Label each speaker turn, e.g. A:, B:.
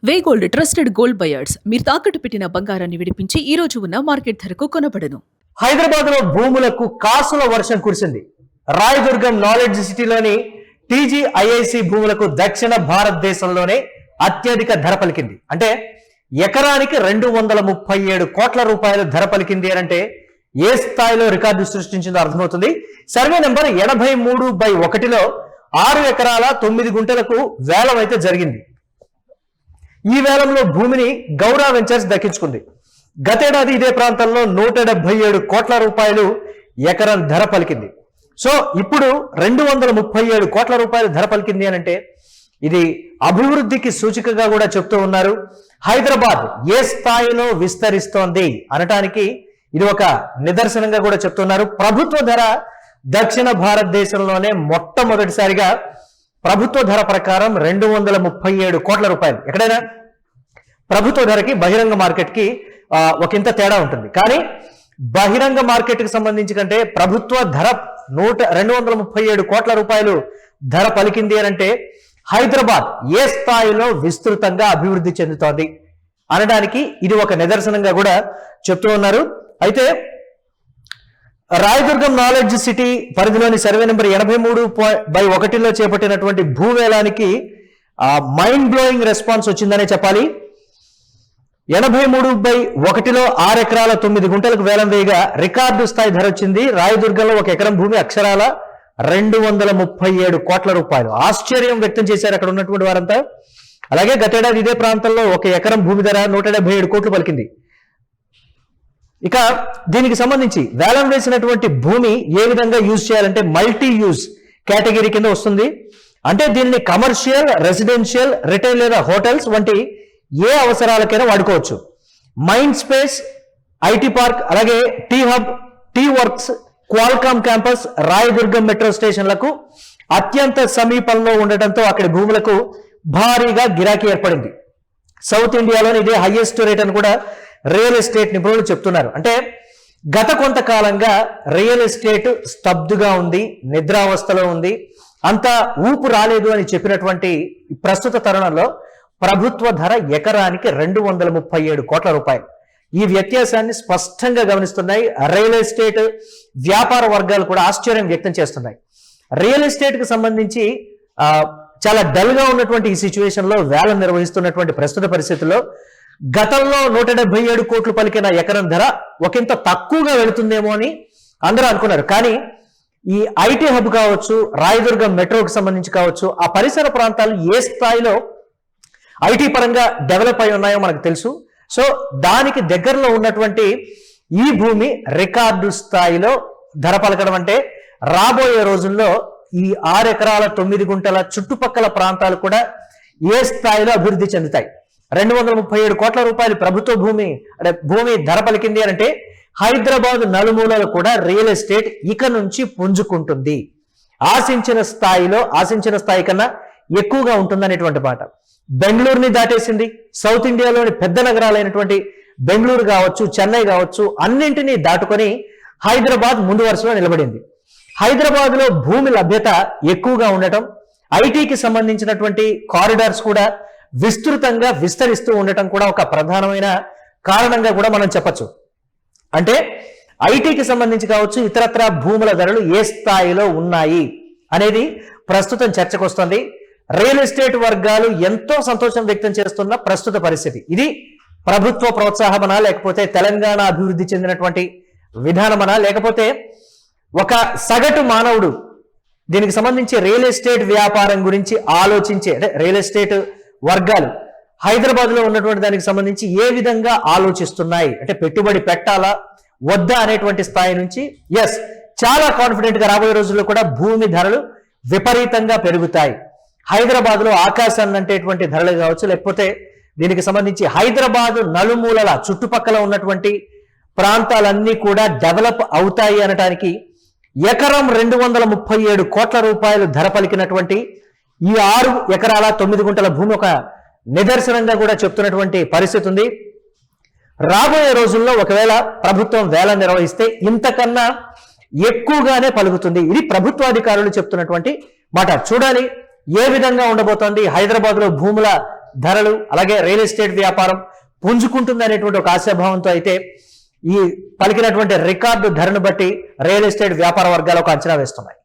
A: వే gold trusted gold buyers మీరు తాకట్టు పెట్టిన బంగారాన్ని విడిపించి ఈ రోజు ఉన్న మార్కెట్ ధరకు కొనబడను.
B: హైదరాబాద్ లో భూములకు కాసుల వర్షం కురిసింది. రాయదుర్గం నాలెడ్జ్ సిటీలోని టీజీఐఐసి భూములకు దక్షిణ భారతదేశంలోనే అత్యధిక ధర పలికింది. అంటే ఎకరానికి 237 కోట్ల రూపాయలు ధర పలికింది అని అంటే ఏ స్థాయిలో రికార్డు సృష్టించిందో అర్థమవుతుంది. సర్వే నెంబర్ 83/1లో 6 ఎకరాల 9 గుంటలకు వేలం అయితే జరిగింది. ఈ వేలంలో భూమిని గౌరా వెంచర్స్ దక్కించుకుంది. గతేడాది ఇదే ప్రాంతంలో 177 కోట్ల రూపాయలు ఎకరం ధర పలికింది. సో ఇప్పుడు 237 కోట్ల రూపాయలు ధర పలికింది అని అంటే ఇది అభివృద్ధికి సూచికగా కూడా చెప్తూ ఉన్నారు. హైదరాబాద్ ఏ స్థాయిలో విస్తరిస్తోంది అనటానికి ఇది ఒక నిదర్శనంగా కూడా చెప్తున్నారు. ప్రభుత్వ ధర దక్షిణ భారతదేశంలోనే మొట్టమొదటిసారిగా ప్రభుత్వ ధర ప్రకారం 237 కోట్ల రూపాయలు. ఎక్కడైనా ప్రభుత్వ ధరకి బహిరంగ మార్కెట్కి ఒకంత తేడా ఉంటుంది. కానీ బహిరంగ మార్కెట్కి సంబంధించి కంటే ప్రభుత్వ ధర 237 కోట్ల రూపాయలు ధర పలికింది అని అంటే హైదరాబాద్ ఏ స్థాయిలో విస్తృతంగా అభివృద్ధి చెందుతోంది అనడానికి ఇది ఒక నిదర్శనంగా కూడా చెప్తూ ఉన్నారు. అయితే రాయదుర్గం నాలెడ్జ్ సిటీ పరిధిలోని సర్వే నెంబర్ 83/1లో చేపట్టినటువంటి భూవేలానికి మైండ్ బ్లోయింగ్ రెస్పాన్స్ వచ్చిందనే చెప్పాలి. 83/1లో 6 ఎకరాల 9 గుంటలకు వేలం వేయగా రికార్డు స్థాయి ధర వచ్చింది. రాయదుర్గంలో 1 ఎకరం భూమి అక్షరాల 237 కోట్ల రూపాయలు. ఆశ్చర్యం వ్యక్తం చేశారు అక్కడ ఉన్నటువంటి వారంతా. అలాగే గతేడాది ఇదే ప్రాంతంలో 1 ఎకరం భూమి ధర 177 కోట్లు పలికింది. ఇక దీనికి సంబంధించి వేలం వేసినటువంటి భూమి ఏ విధంగా యూజ్ చేయాలంటే మల్టీ యూజ్ కేటగిరీ కింద వస్తుంది. అంటే దీనిని కమర్షియల్, రెసిడెన్షియల్, రిటైల్ లేదా హోటల్స్ వంటి ఏ అవసరాలకైనా వాడుకోవచ్చు. మైండ్ స్పేస్, ఐటీ పార్క్, అలాగే T hub, T works, Qualcomm campus, Rayadurgam metro స్టేషన్లకు అత్యంత సమీపంలో ఉండటంతో అక్కడి భూములకు భారీగా గిరాకీ ఏర్పడింది. సౌత్ ఇండియాలోని ఇదే హైయెస్ట్ రేట్ అని కూడా రియల్ ఎస్టేట్ నిపుణులు చెప్తున్నారు. అంటే గత కొంతకాలంగా రియల్ ఎస్టేట్ స్తబ్దుగా ఉంది, నిద్రావస్థలో ఉంది, అంత ఊపు రాలేదు అని చెప్పినటువంటి ప్రస్తుత తరుణంలో ప్రభుత్వ ధర ఎకరానికి 237 కోట్ల రూపాయలు. ఈ వ్యత్యాసాన్ని స్పష్టంగా గమనిస్తున్నాయి రియల్ ఎస్టేట్ వ్యాపార వర్గాలు కూడా ఆశ్చర్యం వ్యక్తం చేస్తున్నాయి. రియల్ ఎస్టేట్ కి సంబంధించి చాలా డల్ గా ఉన్నటువంటి ఈ సిచ్యువేషన్ లో వేలం నిర్వహిస్తున్నటువంటి ప్రస్తుత పరిస్థితుల్లో గతంలో 177 కోట్లు పలికిన ఎకరం ధర ఒకంత తక్కువగా వెళుతుందేమో అని అందరూ అనుకున్నారు. కానీ ఈ ఐటీ హబ్ కావచ్చు, రాయదుర్గం మెట్రోకి సంబంధించి కావచ్చు, ఆ పరిసర ప్రాంతాలు ఏ స్థాయిలో ఐటీ పరంగా డెవలప్ అయి ఉన్నాయో మనకు తెలుసు. సో దానికి దగ్గరలో ఉన్నటువంటి ఈ భూమి రికార్డు స్థాయిలో ధర పలకడం అంటే రాబోయే రోజుల్లో ఈ 6 ఎకరాల 9 గుంటల చుట్టుపక్కల ప్రాంతాలు కూడా ఏ స్థాయిలో అభివృద్ధి చెందుతాయి. 237 కోట్ల రూపాయలు ప్రభుత్వ భూమి ధర పలికింది అని అంటే హైదరాబాద్ నలుమూలలు కూడా రియల్ ఎస్టేట్ ఇక నుంచి పుంజుకుంటుంది. ఆశించిన స్థాయి కన్నా ఎక్కువగా ఉంటుందనేటువంటి మాట. బెంగళూరుని దాటేసింది. సౌత్ ఇండియాలోని పెద్ద నగరాలైనటువంటి బెంగళూరు కావచ్చు, చెన్నై కావచ్చు, అన్నింటినీ దాటుకొని హైదరాబాద్ ముందు వరుసలో నిలబడింది. హైదరాబాద్ లో భూమి లభ్యత ఎక్కువగా ఉండటం, ఐటీకి సంబంధించినటువంటి కారిడార్స్ కూడా విస్తృతంగా విస్తరిస్తూ ఉండటం కూడా ఒక ప్రధానమైన కారణంగా కూడా మనం చెప్పచ్చు. అంటే ఐటీకి సంబంధించి కావచ్చు, ఇతరత్ర భూముల ధరలు ఏ స్థాయిలో ఉన్నాయి అనేది ప్రస్తుతం చర్చకు వస్తుంది. రియల్ ఎస్టేట్ వర్గాలు ఎంతో సంతోషం వ్యక్తం చేస్తున్న ప్రస్తుత పరిస్థితి ఇది. ప్రభుత్వ ప్రోత్సాహమనా, లేకపోతే తెలంగాణ అభివృద్ధి చెందినటువంటి విధానమనా, లేకపోతే ఒక సగటు మానవుడు దీనికి సంబంధించి రియల్ ఎస్టేట్ వ్యాపారం గురించి ఆలోచించే రియల్ ఎస్టేట్ వర్గాలు హైదరాబాద్ లో ఉన్నటువంటి దానికి సంబంధించి ఏ విధంగా ఆలోచిస్తున్నాయి అంటే పెట్టుబడి పెట్టాలా వద్దా అనేటువంటి స్థాయి నుంచి చాలా కాన్ఫిడెంట్ గా రాబోయే రోజుల్లో కూడా భూమి ధరలు విపరీతంగా పెరుగుతాయి. హైదరాబాద్ లో ఆకాశాన్ని అంటేటువంటి ధరలు కావచ్చు, లేకపోతే దీనికి సంబంధించి హైదరాబాద్ నలుమూలల చుట్టుపక్కల ఉన్నటువంటి ప్రాంతాలన్నీ కూడా డెవలప్ అవుతాయి అనటానికి ఎకరం 237 కోట్ల రూపాయలు ధర పలికినటువంటి ఈ 6 ఎకరాల 9 గుంటల భూమి ఒక నిదర్శనంగా కూడా చెప్తున్నటువంటి పరిస్థితి ఉంది. రాబోయే రోజుల్లో ఒకవేళ ప్రభుత్వం వేలం నిర్వహిస్తే ఇంతకన్నా ఎక్కువగానే పలుకుతుంది. ఇది ప్రభుత్వాధికారులు చెప్తున్నటువంటి మాట. చూడాలి ఏ విధంగా ఉండబోతోంది హైదరాబాద్ లో భూముల ధరలు అలాగే రియల్ ఎస్టేట్ వ్యాపారం పుంజుకుంటుంది అనేటువంటి ఒక ఆశాభావంతో అయితే ఈ పలికినటువంటి రికార్డు ధరను బట్టి రియల్ ఎస్టేట్ వ్యాపార వర్గాలు ఒక అంచనా వేస్తున్నాయి.